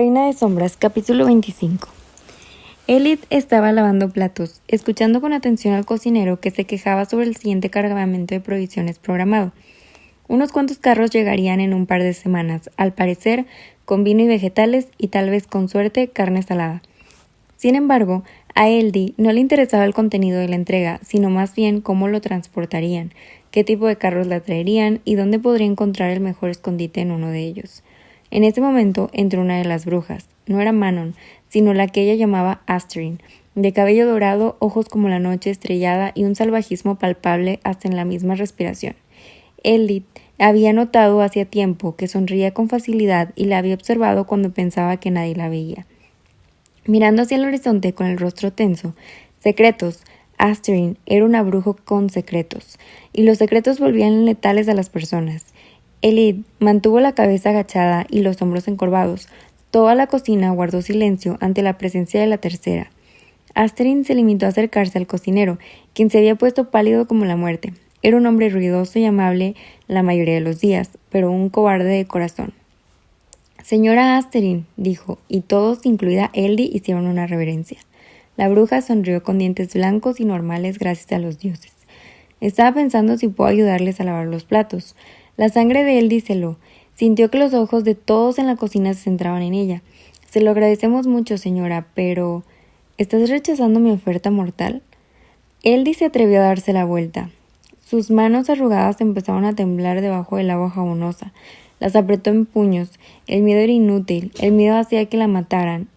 Reina de Sombras, capítulo 25. Elliot estaba lavando platos, escuchando con atención al cocinero que se quejaba sobre el siguiente cargamento de provisiones programado. Unos cuantos carros llegarían en un par de semanas, al parecer, con vino y vegetales y tal vez con suerte carne salada. Sin embargo, a Eldy no le interesaba el contenido de la entrega, sino más bien cómo lo transportarían, qué tipo de carros la traerían y dónde podría encontrar el mejor escondite en uno de ellos. En ese momento entró una de las brujas. No era Manon, sino la que ella llamaba Astrid, de cabello dorado, ojos como la noche estrellada y un salvajismo palpable hasta en la misma respiración. Elliot había notado hacía tiempo que sonreía con facilidad y la había observado cuando pensaba que nadie la veía. Mirando hacia el horizonte con el rostro tenso, secretos. Astrid era una bruja con secretos, y los secretos volvían letales a las personas. Elliot mantuvo la cabeza agachada y los hombros encorvados. Toda la cocina guardó silencio ante la presencia de la tercera. Astrid se limitó a acercarse al cocinero, quien se había puesto pálido como la muerte. Era un hombre ruidoso y amable la mayoría de los días, pero un cobarde de corazón. «Señora Astrid», dijo, y todos, incluida Eldy, hicieron una reverencia. La bruja sonrió con dientes blancos y normales gracias a los dioses. Estaba pensando si puedo ayudarles a lavar los platos. La sangre de Eldy se heló. Sintió que los ojos de todos en la cocina se centraban en ella. «Se lo agradecemos mucho, señora, pero... ¿estás rechazando mi oferta mortal?» Eldy se atrevió a darse la vuelta. Sus manos arrugadas empezaron a temblar debajo del agua jabonosa. Las apretó en puños. El miedo era inútil. El miedo hacía que la mataran.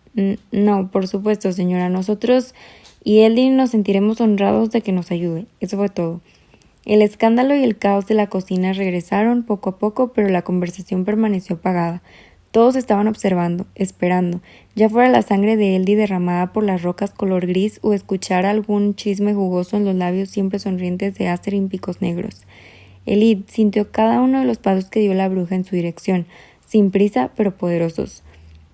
«No, por supuesto, señora. Nosotros y Eldy nos sentiremos honrados de que nos ayude». Eso fue todo. El escándalo y el caos de la cocina regresaron poco a poco, pero la conversación permaneció apagada. Todos estaban observando, esperando, ya fuera la sangre de Eldy derramada por las rocas color gris o escuchar algún chisme jugoso en los labios siempre sonrientes de Aster en picos negros. Elliot sintió cada uno de los pasos que dio la bruja en su dirección, sin prisa pero poderosos.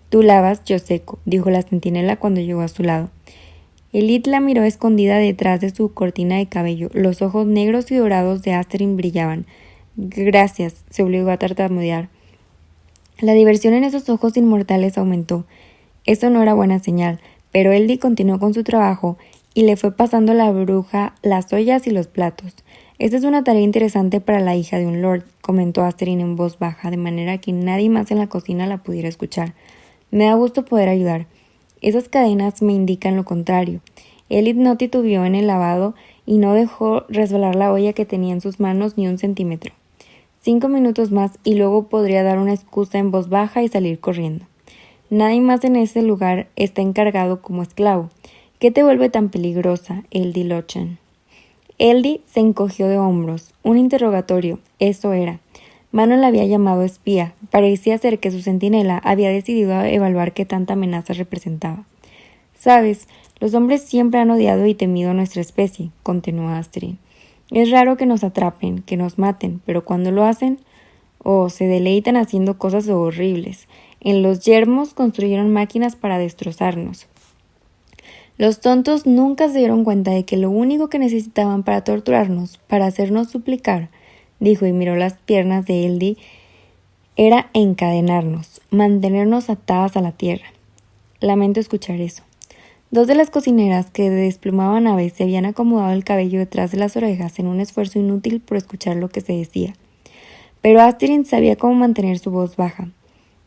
«Tú lavas, yo seco», dijo la centinela cuando llegó a su lado. Elliot la miró escondida detrás de su cortina de cabello. Los ojos negros y dorados de Astrid brillaban. «Gracias», se obligó a tartamudear. La diversión en esos ojos inmortales aumentó. Eso no era buena señal, pero Eldy continuó con su trabajo y le fue pasando a la bruja las ollas y los platos. «Esta es una tarea interesante para la hija de un lord», comentó Astrid en voz baja, de manera que nadie más en la cocina la pudiera escuchar. «Me da gusto poder ayudar. Esas cadenas me indican lo contrario». Elliot no titubeó en el lavado y no dejó resbalar la olla que tenía en sus manos ni un centímetro. 5 minutos más y luego podría dar una excusa en voz baja y salir corriendo. «Nadie más en ese lugar está encargado como esclavo. ¿Qué te vuelve tan peligrosa, Eldy Lochen?» Eldy se encogió de hombros. Un interrogatorio, eso era. Manon la había llamado espía. Parecía ser que su centinela había decidido evaluar qué tanta amenaza representaba. «Sabes, los hombres siempre han odiado y temido a nuestra especie», continuó Astrid. «Es raro que nos atrapen, que nos maten, pero cuando lo hacen, se deleitan haciendo cosas horribles. En los yermos construyeron máquinas para destrozarnos. Los tontos nunca se dieron cuenta de que lo único que necesitaban para torturarnos, para hacernos suplicar», dijo y miró las piernas de Eldy, «era encadenarnos, mantenernos atadas a la tierra». Lamento escuchar eso. 2 de las cocineras que desplumaban aves se habían acomodado el cabello detrás de las orejas en un esfuerzo inútil por escuchar lo que se decía. Pero Astrid sabía cómo mantener su voz baja.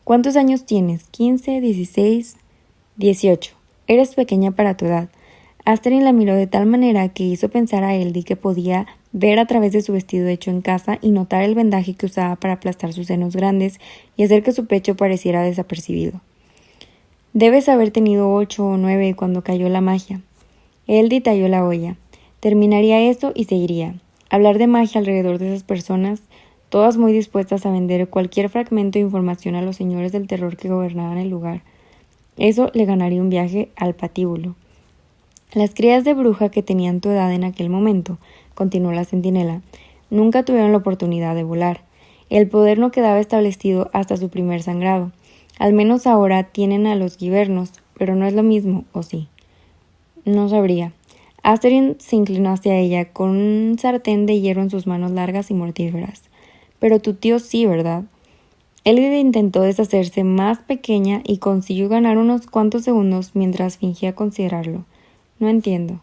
«¿Cuántos años tienes? ¿15, 16, 18? Eres pequeña para tu edad». Astrid la miró de tal manera que hizo pensar a Eldy que podía ver a través de su vestido hecho en casa y notar el vendaje que usaba para aplastar sus senos grandes y hacer que su pecho pareciera desapercibido. «Debes haber tenido 8 o 9 cuando cayó la magia». Eldy talló la olla. Terminaría eso y seguiría. Hablar de magia alrededor de esas personas, todas muy dispuestas a vender cualquier fragmento de información a los señores del terror que gobernaban el lugar. Eso le ganaría un viaje al patíbulo. «Las crías de bruja que tenían tu edad en aquel momento», continuó la centinela, «nunca tuvieron la oportunidad de volar. El poder no quedaba establecido hasta su primer sangrado. Al menos ahora tienen a los guibernos, pero no es lo mismo, ¿o sí?» «No sabría». Astrid se inclinó hacia ella con un sartén de hierro en sus manos largas y mortíferas. «Pero tu tío sí, ¿verdad?» Elid intentó deshacerse más pequeña y consiguió ganar unos cuantos segundos mientras fingía considerarlo. No entiendo.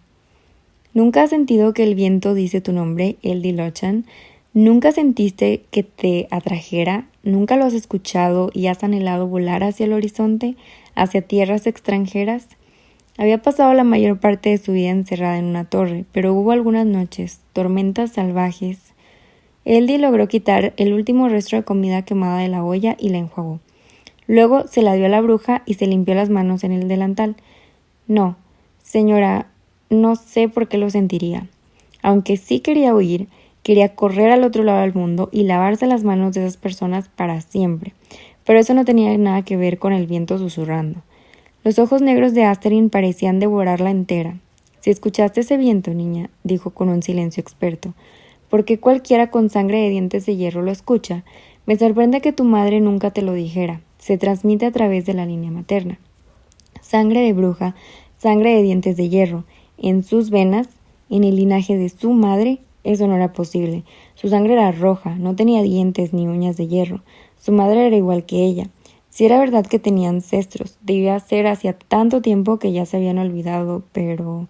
¿Nunca has sentido que el viento dice tu nombre, Eldi Lochan? ¿Nunca sentiste que te atrajera? ¿Nunca lo has escuchado y has anhelado volar hacia el horizonte, hacia tierras extranjeras? Había pasado la mayor parte de su vida encerrada en una torre, pero hubo algunas noches, tormentas salvajes. Eldi logró quitar el último resto de comida quemada de la olla y la enjuagó. Luego se la dio a la bruja y se limpió las manos en el delantal. No, señora, no sé por qué lo sentiría. Aunque sí quería huir, quería correr al otro lado del mundo y lavarse las manos de esas personas para siempre. Pero eso no tenía nada que ver con el viento susurrando. Los ojos negros de Asterin parecían devorarla entera. Si escuchaste ese viento, niña, dijo con un silencio experto, ¿por qué cualquiera con sangre de dientes de hierro lo escucha? Me sorprende que tu madre nunca te lo dijera. Se transmite a través de la línea materna. Sangre de bruja, sangre de dientes de hierro. En sus venas, en el linaje de su madre, eso no era posible. Su sangre era roja, no tenía dientes ni uñas de hierro. Su madre era igual que ella. Si era verdad que tenía ancestros, debía ser hacía tanto tiempo que ya se habían olvidado, pero...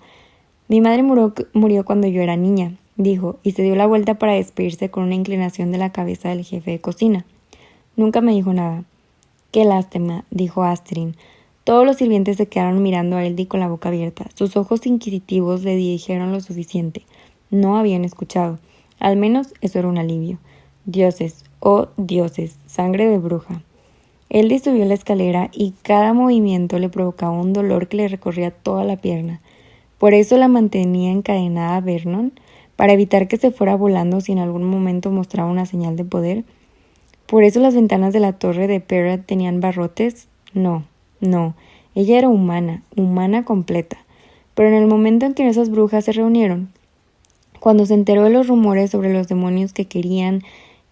Mi madre murió cuando yo era niña, dijo, y se dio la vuelta para despedirse con una inclinación de la cabeza del jefe de cocina. Nunca me dijo nada. Qué lástima, dijo Asterin. Todos los sirvientes se quedaron mirando a Eldi con la boca abierta. Sus ojos inquisitivos le dijeron lo suficiente. No habían escuchado. Al menos eso era un alivio. Dioses, oh dioses, sangre de bruja. Eldi subió la escalera y cada movimiento le provocaba un dolor que le recorría toda la pierna. Por eso la mantenía encadenada a Vernon, para evitar que se fuera volando si en algún momento mostraba una señal de poder. Por eso las ventanas de la torre de Perrott tenían barrotes. No, ella era humana, humana completa. Pero en el momento en que esas brujas se reunieron, cuando se enteró de los rumores sobre los demonios que querían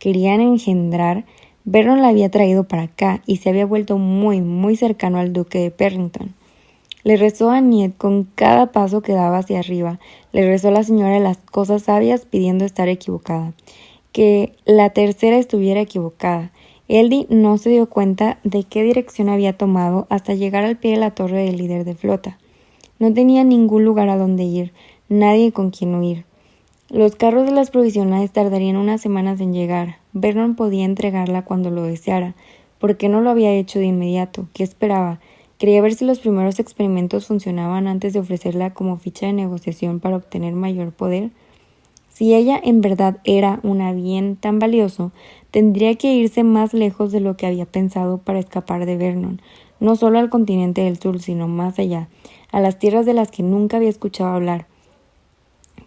engendrar, Vernon la había traído para acá y se había vuelto muy, muy cercano al duque de Perrington. Le rezó a Niet con cada paso que daba hacia arriba. Le rezó a la señora de las cosas sabias pidiendo estar equivocada. Que la tercera estuviera equivocada. Eldi no se dio cuenta de qué dirección había tomado hasta llegar al pie de la torre del líder de flota. No tenía ningún lugar a donde ir, nadie con quien huir. Los carros de las provisionales tardarían unas semanas en llegar. Vernon podía entregarla cuando lo deseara. ¿Por qué no lo había hecho de inmediato? ¿Qué esperaba? Quería ver si los primeros experimentos funcionaban antes de ofrecerla como ficha de negociación para obtener mayor poder. Si ella en verdad era una bien tan valioso, tendría que irse más lejos de lo que había pensado para escapar de Vernon, no solo al continente del sur, sino más allá, a las tierras de las que nunca había escuchado hablar.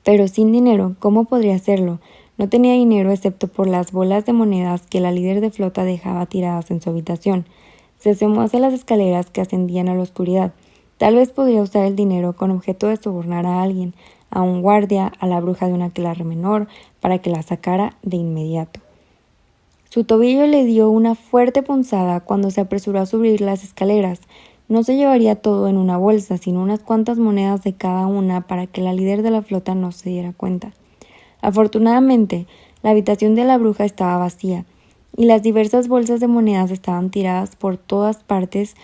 Pero sin dinero, ¿cómo podría hacerlo? No tenía dinero excepto por las bolas de monedas que la líder de flota dejaba tiradas en su habitación. Se asomó hacia las escaleras que ascendían a la oscuridad. Tal vez podría usar el dinero con objeto de sobornar a alguien, a un guardia, a la bruja de una aquelarre menor, para que la sacara de inmediato. Su tobillo le dio una fuerte punzada cuando se apresuró a subir las escaleras. No se llevaría todo en una bolsa, sino unas cuantas monedas de cada una para que la líder de la flota no se diera cuenta. Afortunadamente, la habitación de la bruja estaba vacía, y las diversas bolsas de monedas estaban tiradas por todas partes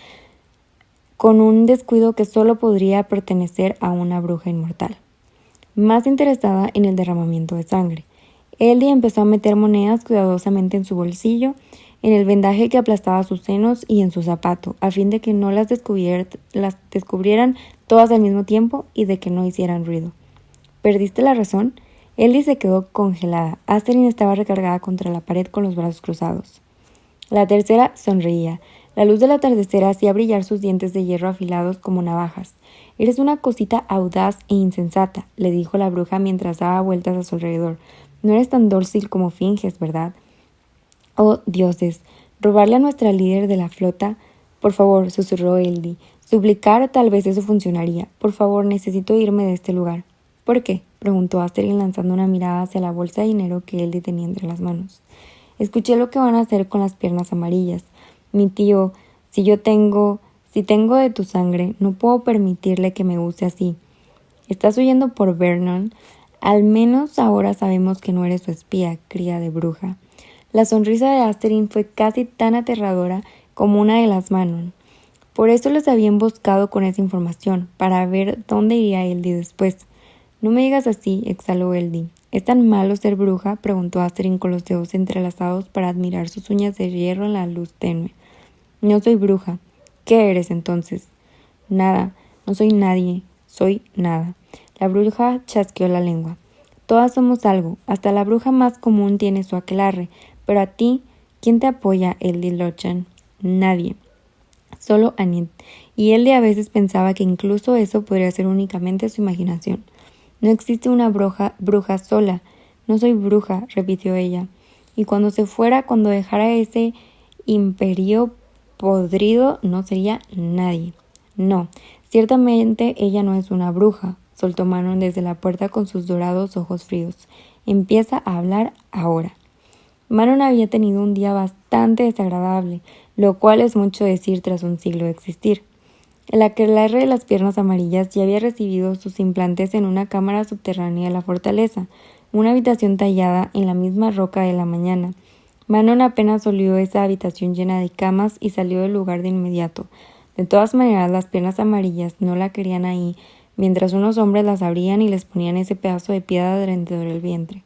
con un descuido que solo podría pertenecer a una bruja inmortal. Más interesada en el derramamiento de sangre, Eldi empezó a meter monedas cuidadosamente en su bolsillo, en el vendaje que aplastaba sus senos y en su zapato, a fin de que no las descubrieran todas al mismo tiempo y de que no hicieran ruido. ¿Perdiste la razón? Eldi se quedó congelada. Asterin estaba recargada contra la pared con los brazos cruzados. La tercera sonreía. La luz del atardecer hacía brillar sus dientes de hierro afilados como navajas. «Eres una cosita audaz e insensata», le dijo la bruja mientras daba vueltas a su alrededor. «No eres tan dócil como finges, ¿verdad?» «Oh, dioses, robarle a nuestra líder de la flota...» «Por favor», susurró Eldi. «Suplicar, tal vez eso funcionaría. Por favor, necesito irme de este lugar». «¿Por qué?», preguntó Asterin lanzando una mirada hacia la bolsa de dinero que Eldi tenía entre las manos. «Escuché lo que van a hacer con las piernas amarillas. Mi tío, si tengo de tu sangre, no puedo permitirle que me use así. ¿Estás huyendo por Vernon? Al menos ahora sabemos que no eres su espía, cría de bruja». La sonrisa de Asterix fue casi tan aterradora como una de las Manon. Por eso los había emboscado con esa información, para ver dónde iría Eldi después. No me digas así, exhaló Eldi. ¿Es tan malo ser bruja?, preguntó Asterix con los dedos entrelazados para admirar sus uñas de hierro en la luz tenue. No soy bruja. ¿Qué eres entonces? Nada, no soy nadie, soy nada. La bruja chasqueó la lengua. Todas somos algo, hasta la bruja más común tiene su aquelarre, pero a ti, ¿quién te apoya, Eldi Lochan? Nadie. Solo Annette, y Eldi a veces pensaba que incluso eso podría ser únicamente su imaginación. No existe una bruja sola. No soy bruja, repitió ella. Y cuando se fuera, cuando dejara ese imperio podrido, no sería nadie. No, ciertamente ella no es una bruja, soltó Manon desde la puerta con sus dorados ojos fríos. Empieza a hablar ahora. Manon había tenido un día bastante desagradable, lo cual es mucho decir tras un siglo de existir. El aquelarre de las piernas amarillas ya había recibido sus implantes en una cámara subterránea de la fortaleza, una habitación tallada en la misma roca de la mañana. Manon apenas olió esa habitación llena de camas y salió del lugar de inmediato. De todas maneras, las piernas amarillas no la querían ahí, mientras unos hombres las abrían y les ponían ese pedazo de piedra alrededor del vientre.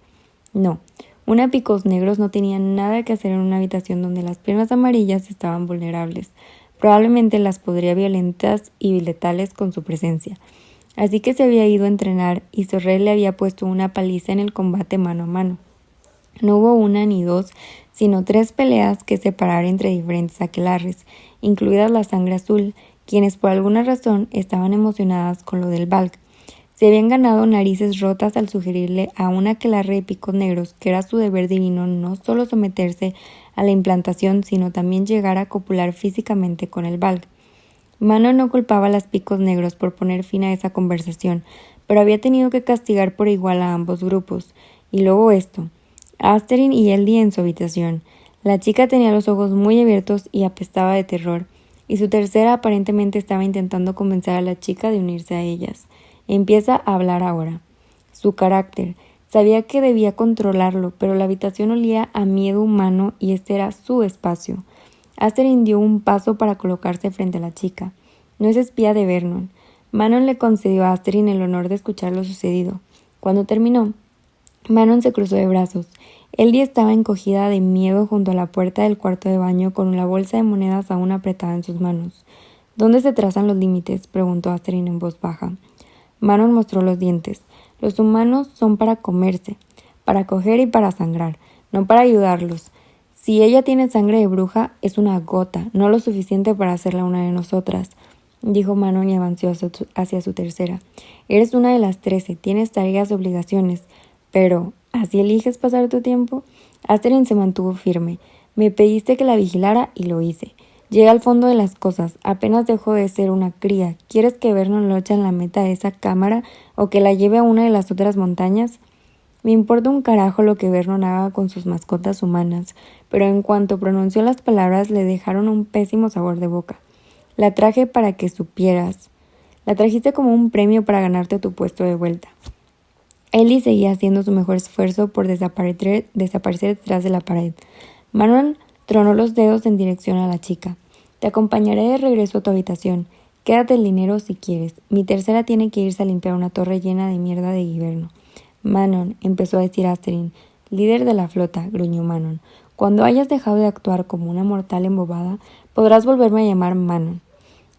No, una Picos Negros no tenía nada que hacer en una habitación donde las piernas amarillas estaban vulnerables. Probablemente las podría violentas y letales con su presencia. Así que se había ido a entrenar y Sorrel le había puesto una paliza en el combate mano a mano. No hubo una ni dos, sino 3 peleas que separar entre diferentes aquelarres, incluidas la Sangre Azul, quienes por alguna razón estaban emocionadas con lo del Valk. Se habían ganado narices rotas al sugerirle a un aquelarre de Picos Negros que era su deber divino no solo someterse a la implantación, sino también llegar a copular físicamente con el Valk. Manon no culpaba a las Picos Negros por poner fin a esa conversación, pero había tenido que castigar por igual a ambos grupos. Y luego esto. Asterix y Eldi en su habitación. La chica tenía los ojos muy abiertos y apestaba de terror, y su tercera aparentemente estaba intentando convencer a la chica de unirse a ellas. Empieza a hablar ahora. Su carácter. Sabía que debía controlarlo, pero la habitación olía a miedo humano y este era su espacio. Asterix dio un paso para colocarse frente a la chica. No es espía de Vernon. Manon le concedió a Asterix el honor de escuchar lo sucedido. Cuando terminó, Manon se cruzó de brazos. Eldi estaba encogida de miedo junto a la puerta del cuarto de baño con la bolsa de monedas aún apretada en sus manos. ¿Dónde se trazan los límites?, preguntó Asterix en voz baja. Manon mostró los dientes. Los humanos son para comerse, para coger y para sangrar, no para ayudarlos. Si ella tiene sangre de bruja, es una gota, no lo suficiente para hacerla una de nosotras, dijo Manon y avanzó hacia su tercera. Eres una de las 13, tienes tareas y obligaciones, pero ¿así eliges pasar tu tiempo? Asterix se mantuvo firme. Me pediste que la vigilara y lo hice. Llegué al fondo de las cosas. Apenas dejó de ser una cría. ¿Quieres que Vernon Lochan la meta de esa cámara o que la lleve a una de las otras montañas? Me importa un carajo lo que Vernon haga con sus mascotas humanas, pero en cuanto pronunció las palabras le dejaron un pésimo sabor de boca. La traje para que supieras. La trajiste como un premio para ganarte tu puesto de vuelta. Ellie seguía haciendo su mejor esfuerzo por desaparecer detrás de la pared. Manon tronó los dedos en dirección a la chica. Te acompañaré de regreso a tu habitación. Quédate el dinero si quieres. Mi tercera tiene que irse a limpiar una torre llena de mierda de Giverno. Manon, empezó a decir Asterix. Líder de la flota, gruñó Manon. Cuando hayas dejado de actuar como una mortal embobada, podrás volverme a llamar Manon.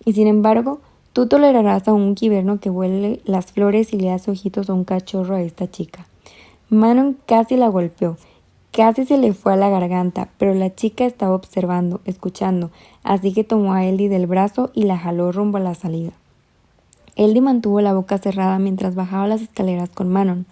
Y sin embargo, tú tolerarás a un Giverno que huele las flores y le hace ojitos a un cachorro a esta chica. Manon casi la golpeó. Casi se le fue a la garganta, pero la chica estaba observando, escuchando, así que tomó a Eldi del brazo y la jaló rumbo a la salida. Eldi mantuvo la boca cerrada mientras bajaba las escaleras con Manon.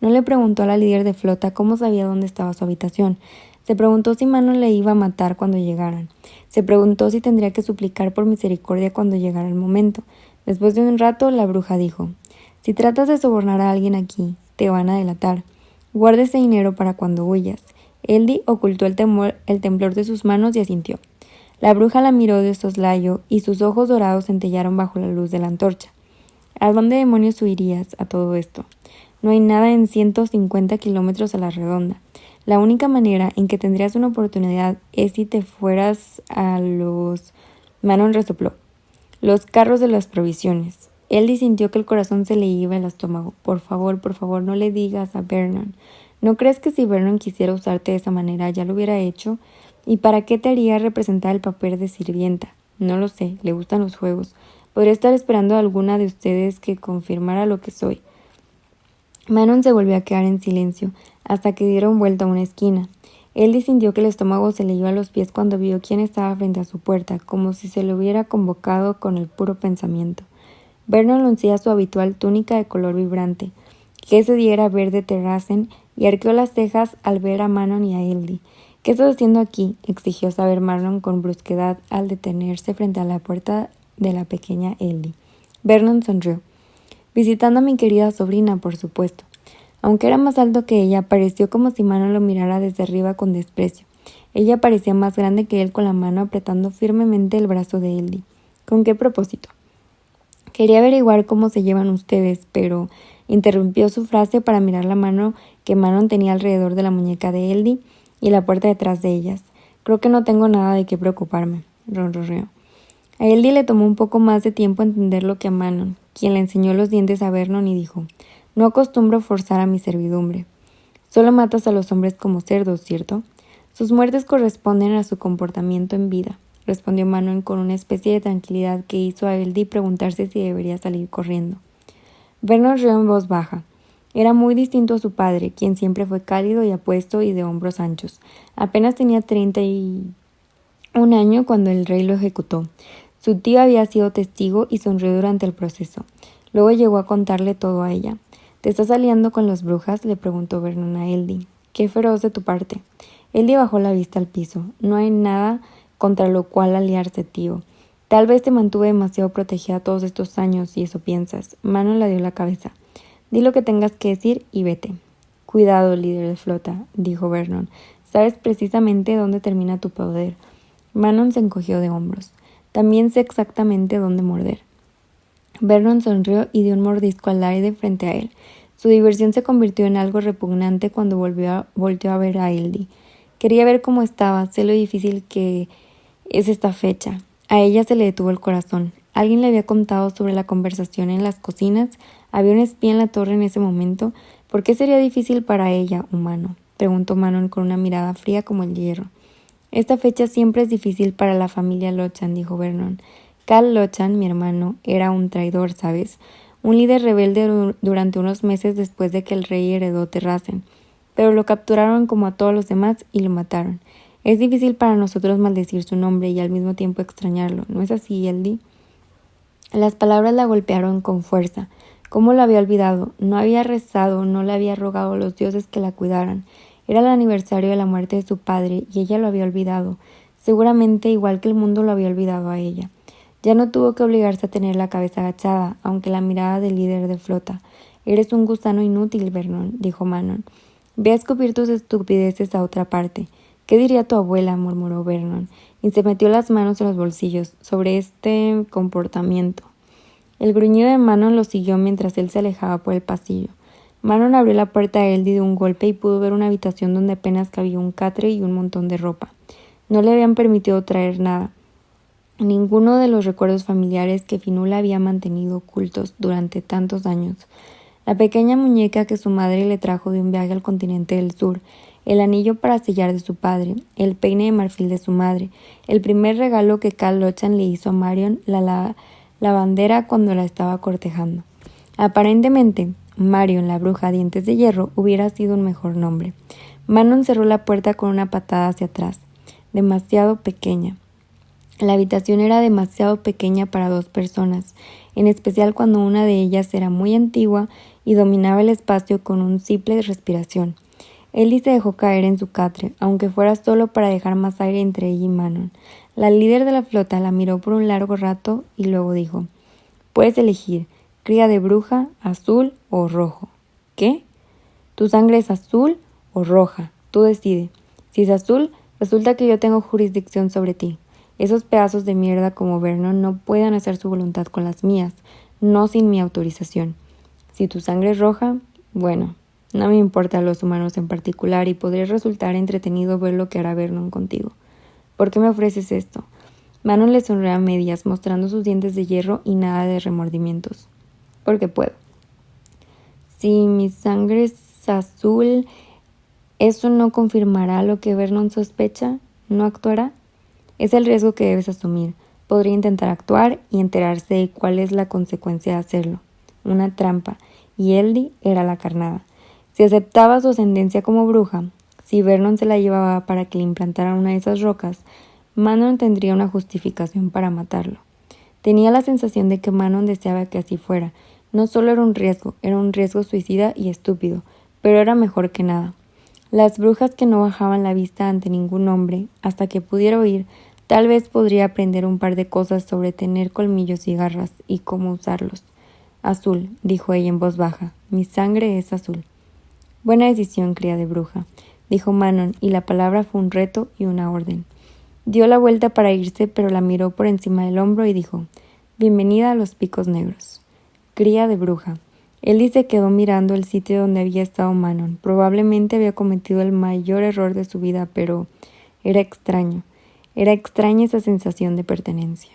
No le preguntó a la líder de flota cómo sabía dónde estaba su habitación. Se preguntó si Manon le iba a matar cuando llegaran. Se preguntó si tendría que suplicar por misericordia cuando llegara el momento. Después de un rato, la bruja dijo: si tratas de sobornar a alguien aquí, te van a delatar. Guarda ese dinero para cuando huyas. Eldi ocultó el temblor de sus manos y asintió. La bruja la miró de soslayo y sus ojos dorados centellaron bajo la luz de la antorcha. ¿A dónde demonios huirías a todo esto? No hay nada en 150 kilómetros a la redonda. La única manera en que tendrías una oportunidad es si te fueras a los... Manon resopló. Los carros de las provisiones. Ellie sintió que el corazón se le iba al estómago. Por favor, no le digas a Vernon. ¿No crees que si Vernon quisiera usarte de esa manera ya lo hubiera hecho? ¿Y para qué te haría representar el papel de sirvienta? No lo sé, le gustan los juegos. Podría estar esperando a alguna de ustedes que confirmara lo que soy. Manon se volvió a quedar en silencio, hasta que dieron vuelta a una esquina. Ellie sintió que el estómago se le iba a los pies cuando vio quién estaba frente a su puerta, como si se lo hubiera convocado con el puro pensamiento. Vernon lucía su habitual túnica de color vibrante, que ese día era verde terracen, y arqueó las cejas al ver a Manon y a Ellie. «¿Qué estás haciendo aquí?», exigió saber Manon con brusquedad al detenerse frente a la puerta de la pequeña Ellie. Vernon sonrió. «Visitando a mi querida sobrina, por supuesto». Aunque era más alto que ella, pareció como si Manon lo mirara desde arriba con desprecio. Ella parecía más grande que él, con la mano apretando firmemente el brazo de Ellie. ¿Con qué propósito? Quería averiguar cómo se llevan ustedes, pero interrumpió su frase para mirar la mano que Manon tenía alrededor de la muñeca de Ellie y la puerta detrás de ellas. «Creo que no tengo nada de qué preocuparme», ronroneó. A Ellie le tomó un poco más de tiempo entenderlo que a Manon, quien le enseñó los dientes a Vernon y dijo: «No acostumbro forzar a mi servidumbre. Solo matas a los hombres como cerdos, ¿cierto? Sus muertes corresponden a su comportamiento en vida», respondió Manon con una especie de tranquilidad que hizo a Ellie preguntarse si debería salir corriendo. Vernon rió en voz baja. Era muy distinto a su padre, quien siempre fue cálido y apuesto y de hombros anchos. Apenas tenía 31 años cuando el rey lo ejecutó. Su tío había sido testigo y sonrió durante el proceso. Luego llegó a contarle todo a ella. «¿Te estás aliando con las brujas?», le preguntó Vernon a Ellie. «Qué feroz de tu parte». Ellie bajó la vista al piso. «No hay nada contra lo cual aliarse, tío. Tal vez te mantuve demasiado protegida todos estos años, si eso piensas». Manon le dio la cabeza. «Di lo que tengas que decir y vete». «Cuidado, líder de flota», dijo Vernon. «Sabes precisamente dónde termina tu poder». Manon se encogió de hombros. «También sé exactamente dónde morder». Vernon sonrió y dio un mordisco al aire frente a él. Su diversión se convirtió en algo repugnante cuando volteó a ver a Ellie. Quería ver cómo estaba, sé lo difícil que es esta fecha. A ella se le detuvo el corazón. Alguien le había contado sobre la conversación en las cocinas. ¿Había un espía en la torre en ese momento? ¿Por qué sería difícil para ella, humano?, preguntó Manon con una mirada fría como el hierro. «Esta fecha siempre es difícil para la familia Lochan», dijo Vernon. «Cal Lochan, mi hermano, era un traidor, ¿sabes? Un líder rebelde durante unos meses después de que el rey heredó Terracen. Pero lo capturaron como a todos los demás y lo mataron. Es difícil para nosotros maldecir su nombre y al mismo tiempo extrañarlo, ¿no es así, Ellie?» Las palabras la golpearon con fuerza. ¿Cómo lo había olvidado? No había rezado, no le había rogado a los dioses que la cuidaran. Era el aniversario de la muerte de su padre y ella lo había olvidado. Seguramente igual que el mundo lo había olvidado a ella. Ya no tuvo que obligarse a tener la cabeza agachada, aunque la mirada del líder de flota. «Eres un gusano inútil, Vernon», dijo Manon. «Ve a escupir tus estupideces a otra parte». «¿Qué diría tu abuela?», murmuró Vernon, y se metió las manos en los bolsillos, sobre este comportamiento. El gruñido de Manon lo siguió mientras él se alejaba por el pasillo. Manon abrió la puerta a Ellie de un golpe y pudo ver una habitación donde apenas cabía un catre y un montón de ropa. No le habían permitido traer nada. Ninguno de los recuerdos familiares que Finula había mantenido ocultos durante tantos años. La pequeña muñeca que su madre le trajo de un viaje al continente del sur, el anillo para sellar de su padre, el peine de marfil de su madre, el primer regalo que Cal Lochan le hizo a Marion, la lavandera cuando la estaba cortejando. Aparentemente, Marion, la bruja dientes de hierro, hubiera sido un mejor nombre. Manon cerró la puerta con una patada hacia atrás. Demasiado pequeña. La habitación era demasiado pequeña para dos personas, en especial cuando una de ellas era muy antigua y dominaba el espacio con un simple respiración. Ellie se dejó caer en su catre, aunque fuera solo para dejar más aire entre ella y Manon. La líder de la flota la miró por un largo rato y luego dijo: «Puedes elegir, cría de bruja, azul o rojo». «¿Qué? Tu sangre es azul o roja, tú decide. Si es azul, resulta que yo tengo jurisdicción sobre ti. Esos pedazos de mierda como Vernon no pueden hacer su voluntad con las mías, no sin mi autorización. Si tu sangre es roja, bueno, No me importan los humanos en particular y podría resultar entretenido ver lo que hará Vernon contigo. ¿Por qué me ofreces esto? Manon le sonrió a medias, mostrando sus dientes de hierro y nada de remordimientos. Porque puedo. Si mi sangre es azul, ¿eso no confirmará lo que Vernon sospecha? ¿No actuará? Es el riesgo que debes asumir. Podría intentar actuar y enterarse de cuál es la consecuencia de hacerlo. Una trampa. Y Eldy era la carnada. Si aceptaba su ascendencia como bruja, si Vernon se la llevaba para que le implantara una de esas rocas, Manon tendría una justificación para matarlo. Tenía la sensación de que Manon deseaba que así fuera. No solo era un riesgo suicida y estúpido, pero era mejor que nada. Las brujas que no bajaban la vista ante ningún hombre, hasta que pudiera oír, tal vez podría aprender un par de cosas sobre tener colmillos y garras y cómo usarlos. Azul, dijo ella en voz baja, mi sangre es azul. Buena decisión, cría de bruja, dijo Manon, y la palabra fue un reto y una orden. Dio la vuelta para irse, pero la miró por encima del hombro y dijo, bienvenida a los Picos Negros. Cría de bruja. Elly se quedó mirando el sitio donde había estado Manon. Probablemente había cometido el mayor error de su vida, pero era extraño. Era extraña esa sensación de pertenencia.